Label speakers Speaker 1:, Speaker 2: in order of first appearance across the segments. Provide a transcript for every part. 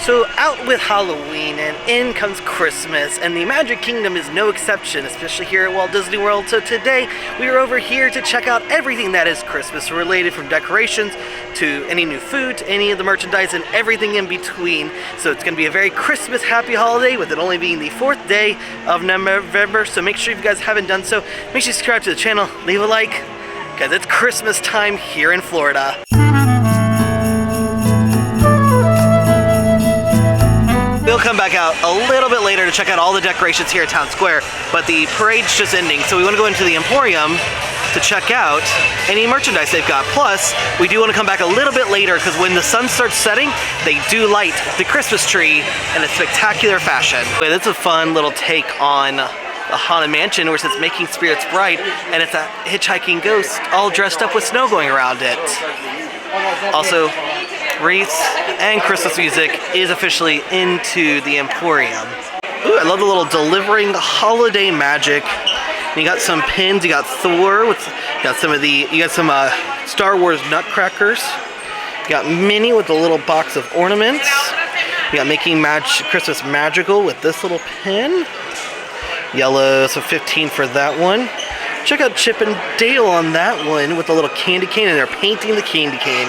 Speaker 1: So out with Halloween and in comes Christmas, and the Magic Kingdom is no exception, especially here at Walt Disney World. So today we are over here to check out everything that is Christmas related, from decorations to any new food to any of the merchandise and everything in between. So it's going to be a very Christmas happy holiday, with it only being the 4th day of November. So make sure if you guys haven't done so, make sure you subscribe to the channel, leave a like, because it's Christmas time here in Florida. We'll come back out a little bit later to check out all the decorations here at Town Square, but the parade's just ending, so we want to go into the Emporium to check out any merchandise they've got. Plus, we do want to come back a little bit later, because when the sun starts setting, they do light the Christmas tree in a spectacular fashion. That's a fun little take on the Haunted Mansion, where it says Making Spirits Bright, and it's a hitchhiking ghost all dressed up with snow going around it. Also, wreaths and Christmas music is officially into the Emporium. Ooh, I love the little delivering holiday magic. You got some pins, you got Thor, you got some Star Wars nutcrackers. You got Minnie with a little box of ornaments. You got Making Christmas Magical with this little pin. Yellow, so 15 for that one. Check out Chip and Dale on that one with a little candy cane, and they're painting the candy cane.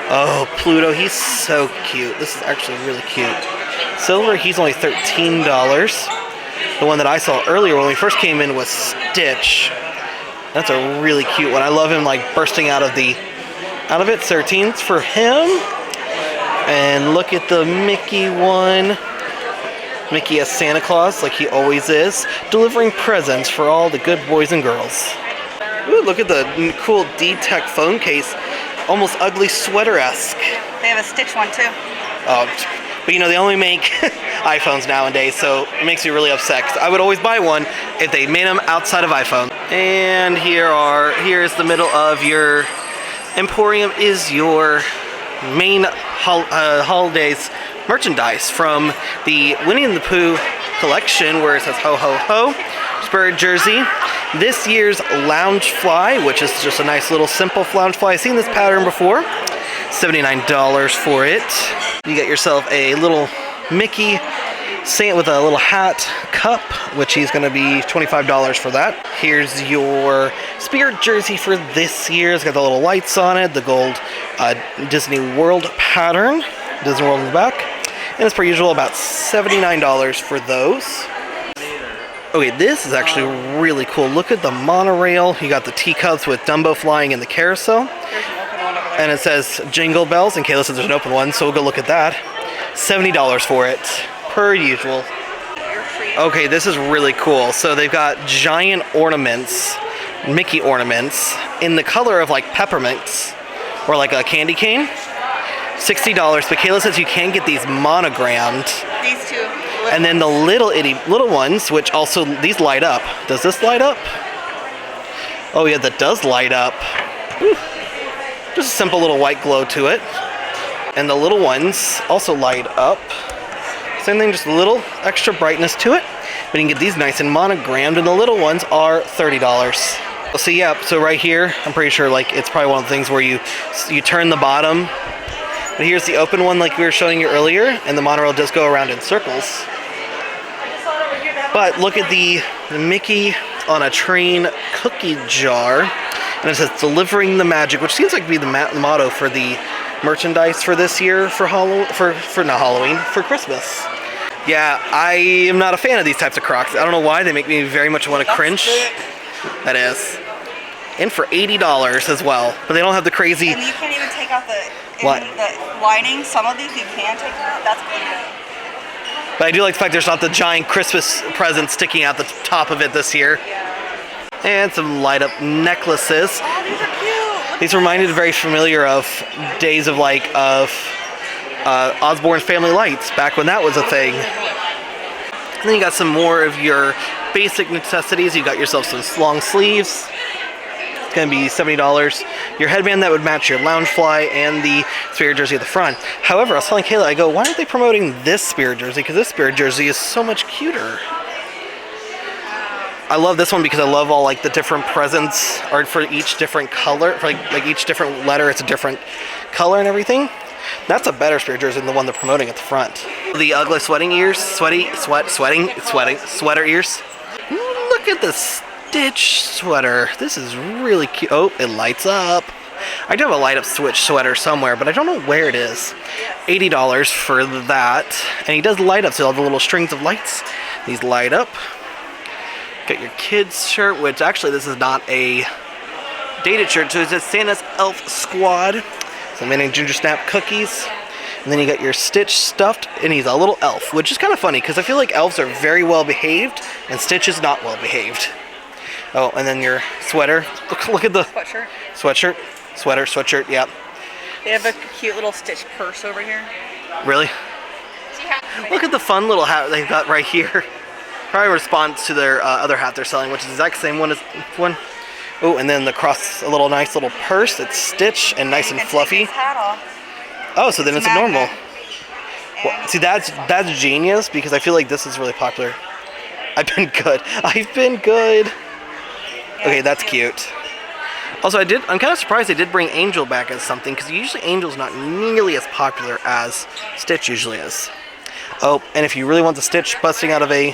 Speaker 1: Oh, Pluto, he's so cute. This is actually really cute. Silver, he's only $13. The one that I saw earlier when we first came in was Stitch. That's a really cute one. I love him like bursting out of it. 13's for him. And look at the Mickey one. Mickey as Santa Claus, like he always is, delivering presents for all the good boys and girls. Ooh, look at the cool D-Tech phone case. Almost ugly sweater-esque.
Speaker 2: They have a Stitch one too.
Speaker 1: Oh, but you know, they only make iPhones nowadays, so it makes me really upset, 'cause I would always buy one if they made them outside of iPhone. And here's the middle of your Emporium is your main holidays merchandise from the Winnie the Pooh collection, where it says ho ho ho, Spirit jersey. This year's Loungefly, which is just a nice little simple Loungefly. I've seen this pattern before. $79 for it. You get yourself a little Mickey Saint with a little hat cup, which he's going to be $25 for that. Here's your Spirit jersey for this year. It's got the little lights on it, the gold Disney World pattern, Disney World in the back. And as per usual, about $79 for those. Okay, this is actually really cool. Look at the monorail. You got the teacups with Dumbo flying in the carousel. And it says Jingle Bells, and Kayla says there's an open one, so we'll go look at that. $70 for it, per usual. Okay, this is really cool. So they've got giant ornaments, Mickey ornaments, in the color of like peppermints, or like a candy cane. $60, but Kayla says you can get these monogrammed.
Speaker 2: These two.
Speaker 1: And then the little ones, which also, these light up. Does this light up? Oh yeah, that does light up. Whew. Just a simple little white glow to it. And the little ones also light up. Same thing, just a little extra brightness to it. But you can get these nice and monogrammed, and the little ones are $30. So yeah, so right here, I'm pretty sure like it's probably one of the things where you turn the bottom. But here's the open one like we were showing you earlier, and the monorail does go around in circles. But look at the Mickey on a train cookie jar, and it says delivering the magic, which seems like to be the motto for the merchandise for this year for not Halloween, for Christmas. Yeah, I am not a fan of these types of Crocs. I don't know why, they make me very much want to cringe. That is. And for $80 as well, but they don't have the crazy.
Speaker 2: And you can't even take out the lining. Some of these you can take out. That's cool.
Speaker 1: But I do like the fact there's not the giant Christmas present sticking out the top of it this year. And some light up necklaces.
Speaker 2: Oh, these are cute.
Speaker 1: These reminded very familiar of days of Osborne's Family Lights, back when that was a thing. And then you got some more of your basic necessities. You got yourself some long sleeves. It's going to be $70. Your headband that would match your Loungefly, and the Spirit jersey at the front. However, I was telling Kayla, I go, why aren't they promoting this Spirit jersey? Because this Spirit jersey is so much cuter. I love this one because I love all like the different presents are for each different color. For like each different letter, it's a different color and everything. That's a better Spirit jersey than the one they're promoting at the front. The ugly sweater ears. Sweater ears. Look at the Stitch sweater. This is really cute. Oh, it lights up. I do have a light up Switch sweater somewhere, but I don't know where it is. $80 for that. And he does light up, so all the little strings of lights. These light up. Got your kids shirt, which actually this is not a dated shirt, so it says Santa's Elf Squad. Some mini Ginger Snap cookies. And then you got your Stitch stuffed, and he's a little elf, which is kind of funny because I feel like elves are very well behaved, and Stitch is not well behaved. Oh, and then your sweater. Look at the sweatshirt, yep.
Speaker 2: They have a cute little Stitch purse over here.
Speaker 1: Really? Look at the fun little hat they've got right here. Probably responds to their other hat they're selling, which is the exact same one as one. Oh, and then a little nice little purse. It's Stitch and nice and fluffy.
Speaker 2: Take his hat off.
Speaker 1: Oh, so then it's a normal. Well, see, that's genius because I feel like this is really popular. I've been good. Okay, that's cute. Also, I'm kind of surprised they did bring Angel back as something because usually Angel's not nearly as popular as Stitch usually is. Oh, and if you really want the Stitch busting out of a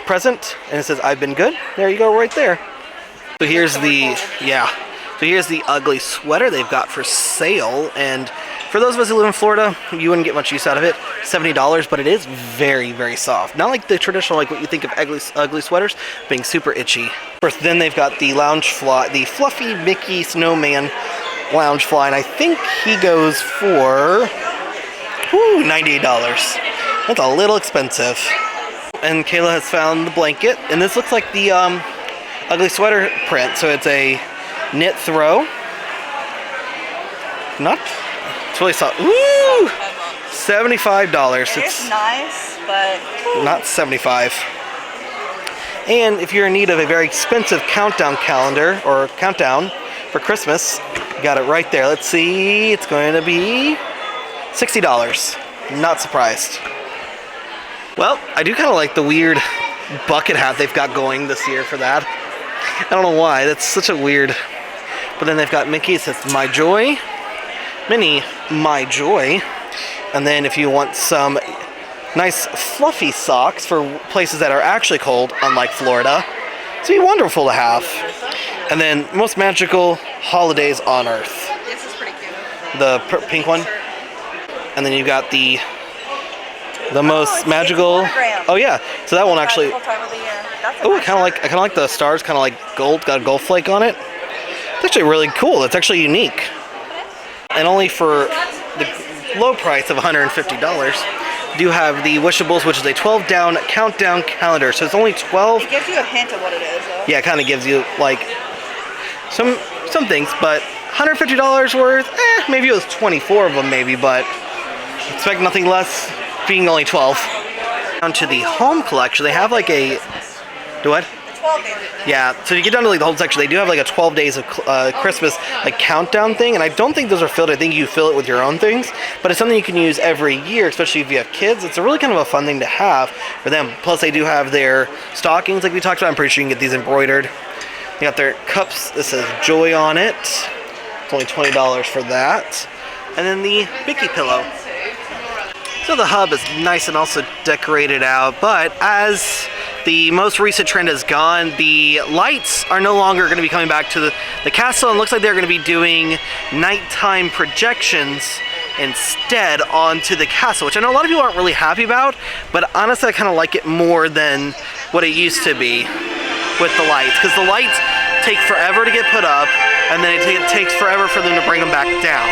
Speaker 1: present and it says I've been good, there you go right there. So here's the ugly sweater they've got for sale, and for those of us who live in Florida, you wouldn't get much use out of it. $70, but it is very, very soft. Not like the traditional, like what you think of ugly sweaters, being super itchy. First, then they've got the lounge fly, the fluffy Mickey Snowman lounge fly, and I think he goes for $98. That's a little expensive. And Kayla has found the blanket, and this looks like the ugly sweater print, so it's a knit throw. It's really soft. Woo! $75.
Speaker 2: It's nice, but
Speaker 1: not $75. And if you're in need of a very expensive countdown calendar or countdown for Christmas, you got it right there. Let's see, it's going to be $60. Not surprised. Well, I do kind of like the weird bucket hat they've got going this year for that. I don't know why, that's such a weird. But then they've got Mickey, it says My Joy, Minnie, My Joy. And then if you want some nice fluffy socks for places that are actually cold, unlike Florida, it's be wonderful to have. And then Most Magical Holidays on Earth.
Speaker 2: this is pretty cute.
Speaker 1: The pink one. And then you got the most magical. Oh yeah, so that one actually. Oh, I kind of like the stars, kind of like gold, got a gold flake on it. It's actually really cool. It's actually unique. And only for the low price of $150, you do have the Wishables, which is a 12-down countdown calendar. So it's only 12.
Speaker 2: It gives you a hint of what it is, though.
Speaker 1: Yeah, it kind of gives you like some things, but $150 worth. Maybe it was 24 of them, maybe, but expect nothing less. Being only 12. Down to the home collection, they have like a. Do what?
Speaker 2: 12 days.
Speaker 1: Yeah, so you get down to like the whole section, they do have like a 12 days of Christmas like countdown thing, and I don't think those are filled. I think you fill it with your own things, but it's something you can use every year, especially if you have kids. It's a really kind of a fun thing to have for them. Plus, they do have their stockings like we talked about. I'm pretty sure you can get these embroidered. They got their cups. This says Joy on it. It's only $20 for that. And then the Mickey pillow. So the hub is nice and also decorated out, but as the most recent trend has gone, the lights are no longer going to be coming back to the castle, and looks like they're going to be doing nighttime projections instead onto the castle, which I know a lot of people aren't really happy about, but honestly I kind of like it more than what it used to be with the lights, because the lights take forever to get put up, and then it takes forever for them to bring them back down.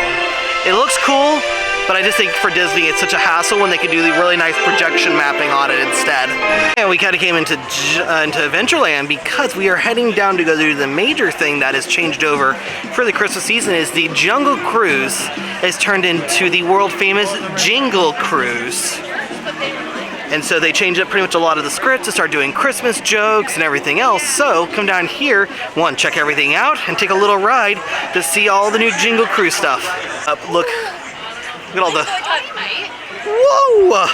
Speaker 1: It looks cool, but I just think for Disney it's such a hassle when they could do the really nice projection mapping on it instead. And we kind of came into Adventureland because we are heading down to go do the major thing that has changed over for the Christmas season. Is the Jungle Cruise has turned into the world famous Jingle Cruise. And so they changed up pretty much a lot of the scripts to start doing Christmas jokes and everything else. So come down here, one, check everything out, and take a little ride to see all the new Jingle Cruise stuff. Look at all the... Whoa!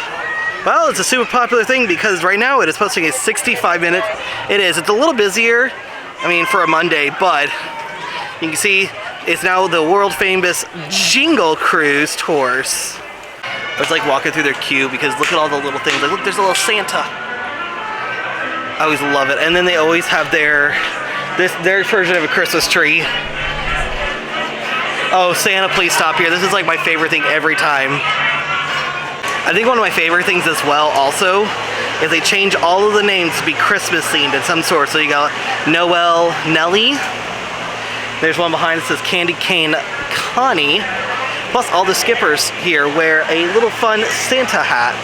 Speaker 1: Well, it's a super popular thing because right now it is posting a 65-minute. It is. It's a little busier, I mean, for a Monday, but you can see it's now the world famous Jingle Cruise tours. I was like walking through their queue because look at all the little things. Like, look, there's a little Santa. I always love it. And then they always have their version of a Christmas tree. Oh, Santa, please stop here. This is like my favorite thing every time. I think one of my favorite things as well also is they change all of the names to be Christmas themed in some sort. So you got Noel Nelly. There's one behind that says Candy Cane Connie. Plus all the skippers here wear a little fun Santa hat.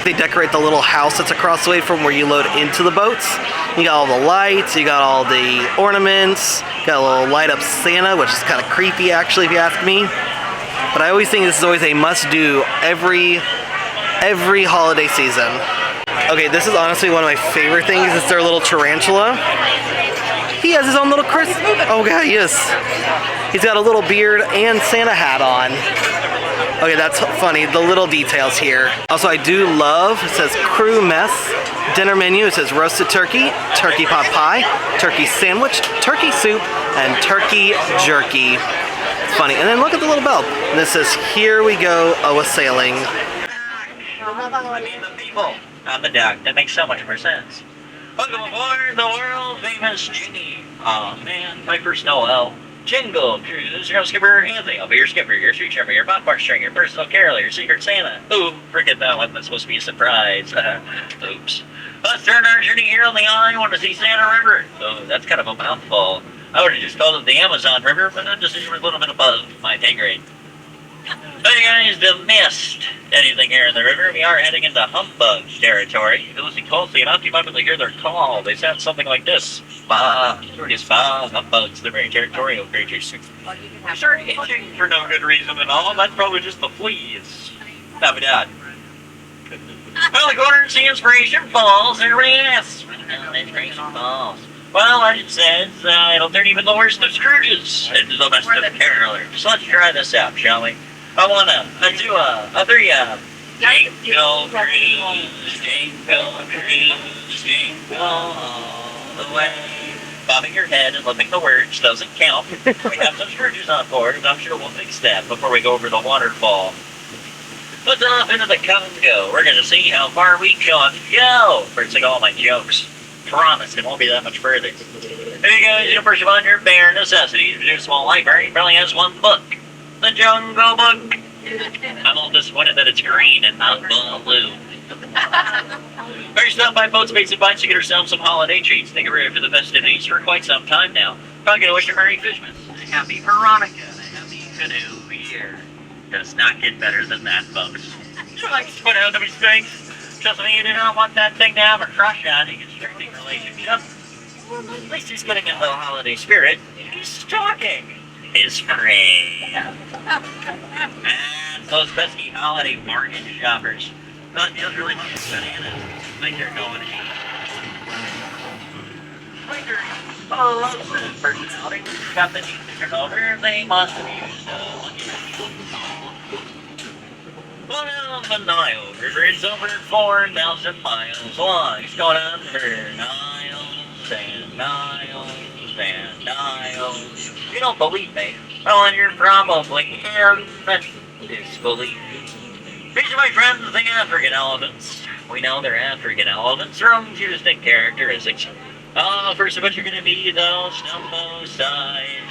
Speaker 1: They decorate the little house that's across the way from where you load into the boats. You got all the lights, you got all the ornaments, you got a little light up Santa, which is kind of creepy actually if you ask me. But I always think this is always a must do every holiday season. Okay, this is honestly one of my favorite things. It's their little tarantula. He has his own little Christmas. Oh god, he is. He's got a little beard and Santa hat on. Okay, that's funny. The little details here. Also, I do love, it says crew mess, dinner menu. It says roasted turkey, turkey pot pie, turkey sandwich, turkey soup, and turkey jerky. It's funny. And then look at the little bell. And this says, here we go, a-sailing.
Speaker 3: I mean the people, not the duck. That makes so much more sense. Welcome aboard the world famous Genie. Aw man, my first Noel. Jingle, cruise, your skipper, Anthony. I'll be your skipper, your street trimmer, your popcorn string, your personal caroler, your secret Santa. Ooh, forget that one. That's supposed to be a surprise. Oops. Let's start our journey here on the I want to see Santa River. Oh, that's kind of a mouthful. I would have just called it the Amazon River, but that decision was a little bit above my pay grade. So you guys have missed anything here in the river. We are heading into Humbug's territory. If you listen closely enough, you might be able to hear their call. They sound something like this. Bah, Humbugs, they're very territorial creatures. We're sort of itching for no good reason at all. That's probably just the fleas. Not bad. Well, according to the Inspiration Falls, everybody asks. Inspiration Falls. Well, legend says it'll turn even the worst of Scrooges into the best of carolers. So let's try this out, shall we? I wanna do a three Jingle cruise, jingle cruise, jingle all the way. Bobbing your head and lipping the words doesn't count. We have some Scrooges on board, and I'm sure we'll fix that before we go over the waterfall. Let's off into the Congo. We're gonna see how far we can go. First, like all my jokes. Promise, it won't be that much further. There you go, you first of all, your bare necessities. Your small library probably has one book. The Jungle Book. I'm a little disappointed that it's green and not blue. Better stop by Boats, Baits, and Bites to get ourselves some holiday treats. Think we're ready for the festivities for quite some time now. Probably gonna wish you Merry Christmas, a Happy Veronica, and a Happy Canoe Year. Does not get better than that, folks. You like to put out the mistakes. Trust me, you do not want that thing to have a crush on you. Constricting relationship. At least he's getting a little holiday spirit. He's stalking his prey. And those pesky holiday bargain shoppers. Those deals really must be bananas. I think they're going to eat. Oh, personality. Got the need to turn over. They must be Well, the Nile River is over 4,000 miles long. It's going on for Niles and Niles and Niles. You don't believe me? Well, then you're probably in disbelief. These are my friends, the African elephants. We know they're African elephants. Their own distinct characteristics. First of what you're going to be, though, Stumbo size.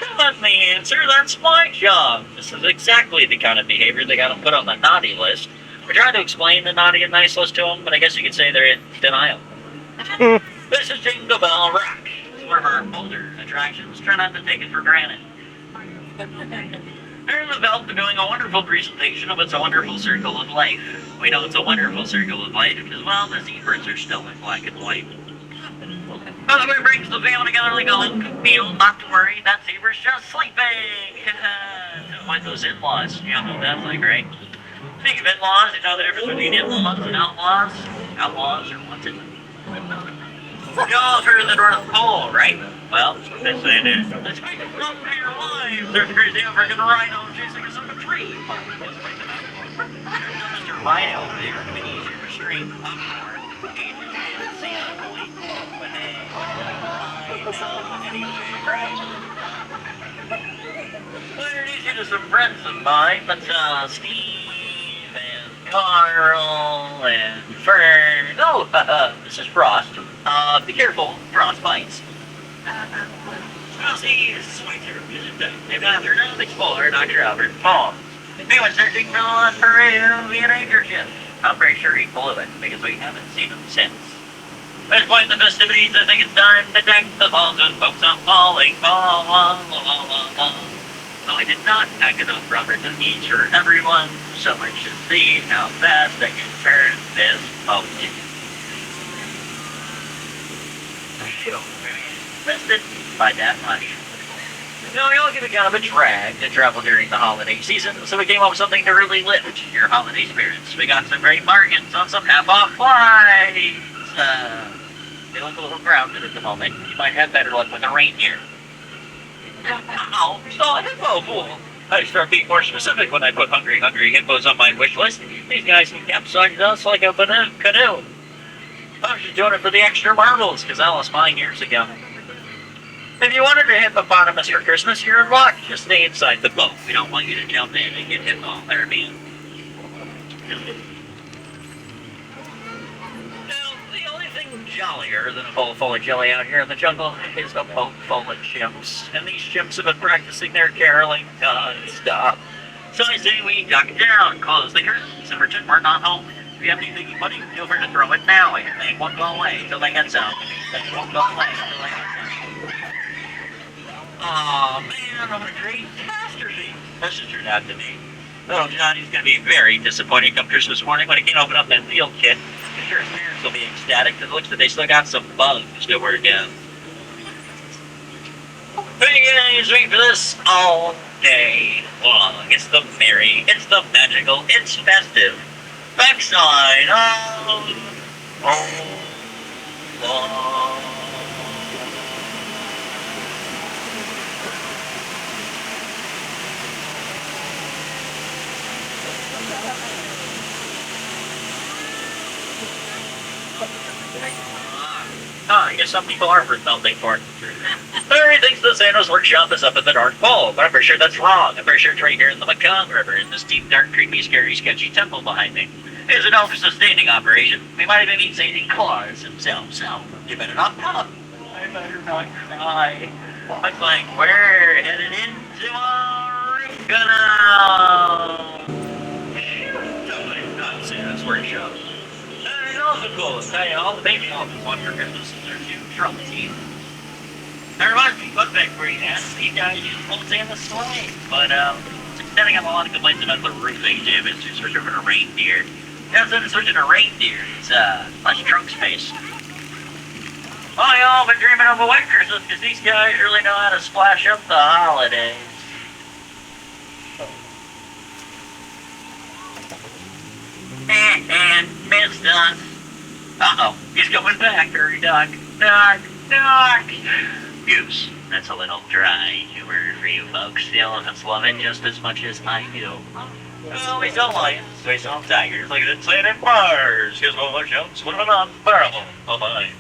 Speaker 3: Don't let me answer, that's my job. This is exactly the kind of behavior they got to put on the naughty list. We're trying to explain the naughty and nice list to them, but I guess you could say they're in denial. This is Jingle Bell Rock. It's one of our older attractions. Try not to take it for granted. They're in the belt doing a wonderful presentation of It's a Wonderful Circle of Life. We know it's a wonderful circle of life because, well, the zebras are still in black and white. By the way, brings the family together like a home meal. Not to worry, that zebra's just sleeping. Like those in-laws. You know what that's like, right? Speaking of in-laws, you know the difference between in-laws and outlaws? Outlaws are wanted. Y'all heard of the North Pole, right? Well, that's what they do. Let's make it run for your lives. There's a crazy African rhino chasing us up a tree. Mr. Rhino over there, it's been easier to stream up north. Well, introduce you to some friends of mine. That's Steve Laurel and Fern. Oh, this is Frost. Be careful, Frost bites. Frosty is sweeter, isn't it? Named after an explorer, Dr. Albert Paul. He was searching for the Peruvian anchor ship. I'm pretty sure he blew it because we haven't seen him since. At this point in the festivities, I think it's time to deck the falls with folks on falling. No, I did not pack enough rubber cookies for everyone. Someone should see how fast I can turn this boat. Missed it by that much. You know, we all get a kind of a drag to travel during the holiday season, so we came up with something to really lift your holiday spirits. We got some great bargains on some half-off flights. They look a little grounded at the moment. You might have better luck with a reindeer. Oh, a hippo fool. I start being more specific when I put hungry hippos on my wish list. These guys can capsize us like a canoe. I was just doing it for the extra marbles, because I lost mine years ago. If you wanted a hippopotamus for Christmas, you're in luck. Just stay inside the boat. We don't want you to jump in and get hit all therapy. Now, the only thing jollier than a bowl full of jelly out here in the jungle is a boat full of chimps. And these chimps have been practicing their caroling non-stop. So I say we duck down, close the curtains, and pretend we're not home. If you have anything funny, feel free to throw it now. They won't go away until they get some. They won't go away until they get some. Aw, man, what a great catastrophe. This just turned out to be. Little Johnny's gonna be very disappointed come Christmas morning when he can't open up that meal kit. I'm sure his parents will be ecstatic because it looks like they still got some bugs to work out. Hey guys, wait for this all day long. It's the merry, it's the magical, it's festive. Backside I guess some people are worth melting for. Larry thinks the Santa's workshop is up at the North Pole, but I'm pretty sure that's wrong. I'm pretty sure it's right here in the Mekong River, in this deep, dark, creepy, scary, sketchy temple behind me. It's an self-sustaining operation. We might even meet Santa Claus himself, so you better not come. I better not cry. I'm like, we're headed into a canal. Not Santa's workshop. Also cool, I'll tell you, all the baby elephants want for Christmas is their two trunk teeth. That reminds me, fun fact for you, man. These guys use won't Santa's sleigh, but it's extending up a lot of complaints about the roofing damage. It's switching over to reindeer. Yeah, instead of switching to reindeer, it's less trunk space. Oh, y'all been dreaming of a white Christmas because these guys really know how to splash up the holidays. And missed us. Uh-oh, he's coming back. Hurry, Doc. Doc. Goose. That's a little dry humor for you folks. The elephants love it just as much as I do. Well, we sell lions, we sell tigers, like it said in bars. Here's one of our jokes. What about unbearable? Bye-bye.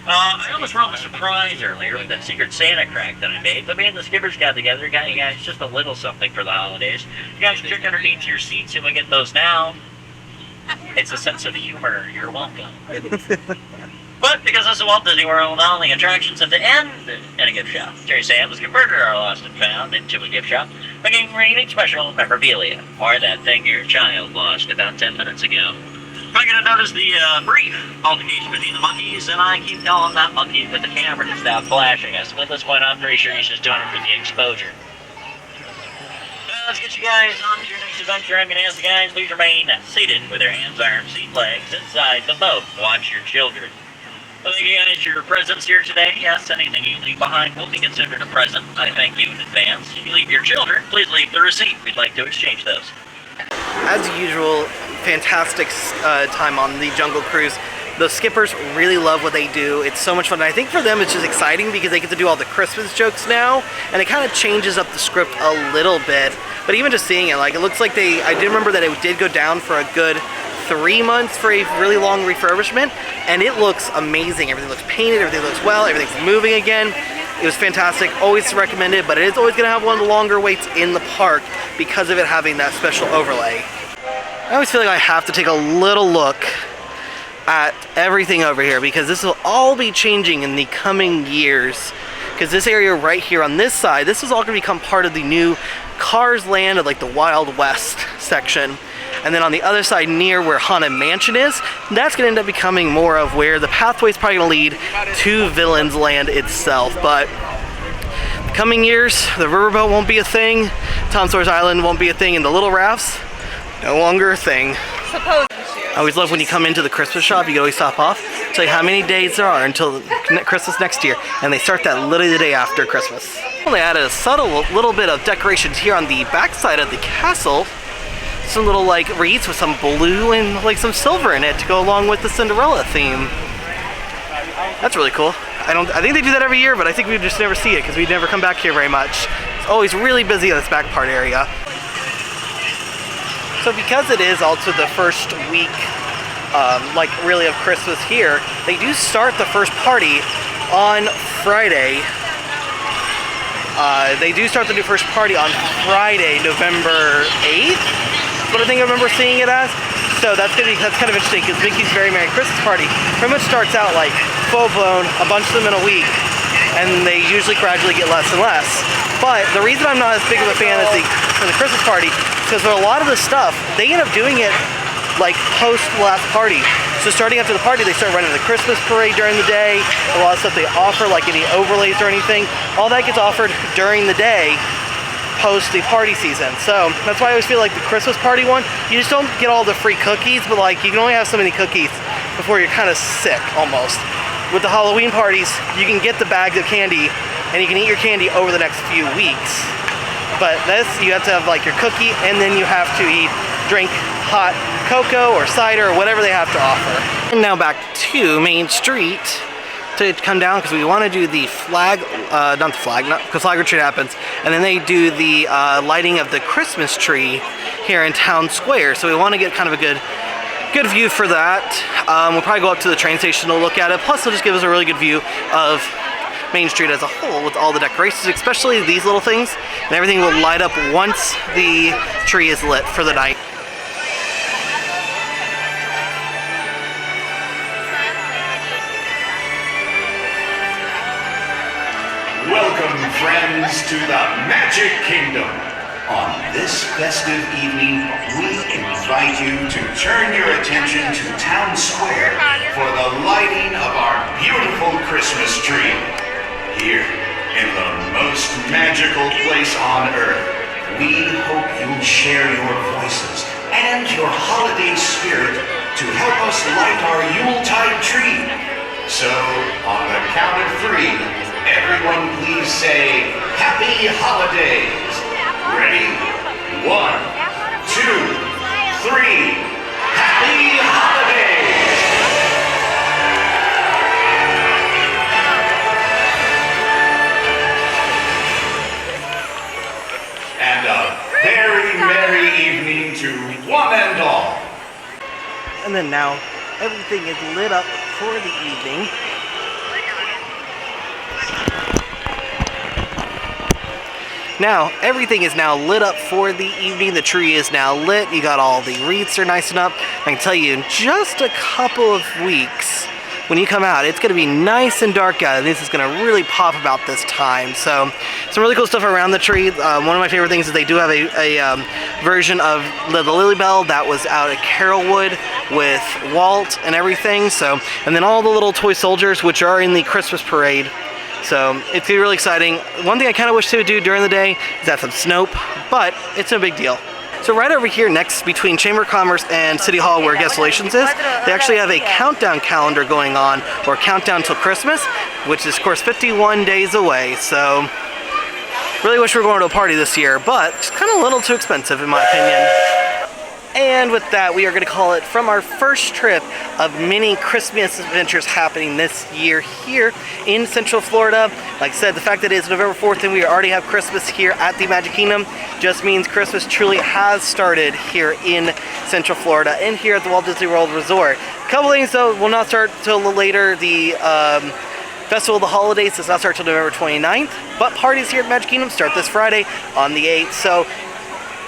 Speaker 3: I almost brought a surprise earlier with that Secret Santa crack that I made, but me and the skippers got together, got you guys just a little something for the holidays. You guys can check underneath your seats and we get those now. It's a sense of humor. You're welcome. But because this is Walt Disney World, all the attractions at the end in a gift shop. Jerry Sam's converted our lost and found into a gift shop, making reading special memorabilia, or that thing your child lost about 10 minutes ago. I'm going to notice the brief altercation between the monkeys, and I keep telling that monkey with the camera to stop flashing us. But at this point, I'm pretty sure he's just doing it for the exposure. Let's get you guys on to your next adventure. I'm going to ask the guys, please remain seated with their hands, arms, feet, legs inside the boat. Watch your children. Well, thank you guys for your presence here today. Yes, anything you leave behind will be considered a present. I thank you in advance. If you leave your children, please leave the receipt. We'd like to exchange those.
Speaker 1: As usual, fantastic time on the Jungle Cruise. The skippers really love what they do. It's so much fun. And I think for them it's just exciting because they get to do all the Christmas jokes now, and it kind of changes up the script a little bit. But even just seeing it, like, it looks like I did remember that it did go down for a good 3 months for a really long refurbishment, and it looks amazing. Everything looks painted, everything looks well, everything's moving again. It was fantastic. Always recommend it, but it is always going to have one of the longer waits in the park because of it having that special overlay. I always feel like I have to take a little look at everything over here because this will all be changing in the coming years. Because this area right here on this side, this is all going to become part of the new Cars Land of like the Wild West section. And then on the other side near where Haunted Mansion is, that's going to end up becoming more of where the pathway is probably going to lead to Villains Land itself. But the coming years, the riverboat won't be a thing, Tom Sawyer's Island won't be a thing, and the little rafts, no longer a thing. I always love when you come into the Christmas shop, you can always stop off, tell you how many days there are until Christmas next year, and they start that literally the day after Christmas. They added a subtle little bit of decorations here on the back side of the castle. Some little like wreaths with some blue and like some silver in it to go along with the Cinderella theme. That's really cool. I think they do that every year, but I think we just never see it because we never come back here very much. It's always really busy in this back part area. So because it is also the first week, like really of Christmas here, they do start the first party on Friday. They do start the new first party on Friday, November 8th. That's what I think I remember seeing it as. So that's kind of interesting because Mickey's Very Merry Christmas Party pretty much starts out like full blown, a bunch of them in a week, and they usually gradually get less and less. But the reason I'm not as big of a fan as for the Christmas party is because for a lot of the stuff, they end up doing it like post last party. So starting after the party, they start running the Christmas parade during the day. A lot of stuff they offer, like any overlays or anything, all that gets offered during the day post the party season. So that's why I always feel like the Christmas party one, you just don't get all the free cookies, but like you can only have so many cookies before you're kind of sick almost. With the Halloween parties, you can get the bags of candy and you can eat your candy over the next few weeks. But this, you have to have like your cookie and then you have to drink hot cocoa or cider or whatever they have to offer. And now back to Main Street to come down because we want to do the flag, because Flag Retreat happens, and then they do the lighting of the Christmas tree here in Town Square. So we want to get kind of a good view for that. We'll probably go up to the train station to look at it. Plus, it'll just give us a really good view of Main Street as a whole with all the decorations, especially these little things, and everything will light up once the tree is lit for the night.
Speaker 4: Welcome, friends, to the Magic Kingdom. On this festive evening, we invite you to turn your attention to Town Square for the lighting of our beautiful Christmas tree. Here, in the most magical place on earth, we hope you'll share your voices and your holiday spirit to help us light our Yuletide tree. So, on the count of 3, everyone please say, Happy Holidays! Ready? 1, 2, 3. Happy Holidays! And a very merry evening to one and all.
Speaker 1: And then now, everything is lit up for the evening. Now, everything is now lit up for the evening. The tree is now lit. You got all the wreaths are nice and up. I can tell you, in just a couple of weeks, when you come out, it's going to be nice and dark out, and this is going to really pop about this time. So, some really cool stuff around the tree. One of my favorite things is they do have a version of the Lily Bell that was out at Carolwood with Walt and everything. So, and then all the little toy soldiers, which are in the Christmas parade. So it's gonna be really exciting. One thing I kind of wish they would do during the day is have some Snope, but it's no big deal. So right over here next between Chamber of Commerce and City Hall where Guest Relations is, they actually have a countdown calendar going on, or countdown till Christmas, which is of course 51 days away. So really wish we were going to a party this year, but it's kind of a little too expensive in my opinion. And with that, we are going to call it from our first trip of many Christmas adventures happening this year here in Central Florida. Like I said, the fact that it is November 4th and we already have Christmas here at the Magic Kingdom just means Christmas truly has started here in Central Florida and here at the Walt Disney World Resort. A couple things though will not start till a little later. The Festival of the Holidays does not start till November 29th, but parties here at Magic Kingdom start this Friday on the 8th. So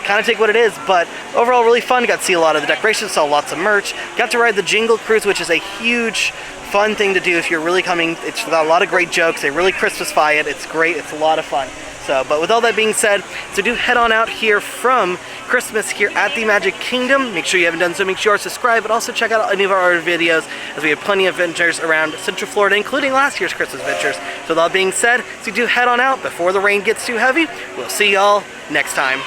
Speaker 1: kind of take what it is, but overall really fun. Got to see a lot of the decorations, saw lots of merch. Got to ride the Jingle cruise, which is a huge fun thing to do if you're really coming. It's got a lot of great jokes. They really Christmasify it. It's great. It's a lot of fun. So, but with all that being said, so do head on out here from Christmas here at the Magic Kingdom. Make sure you haven't done so, make sure to subscribe, but also check out any of our other videos as we have plenty of adventures around Central Florida, including last year's Christmas adventures. So with all that being said, so do head on out before the rain gets too heavy. We'll see y'all next time.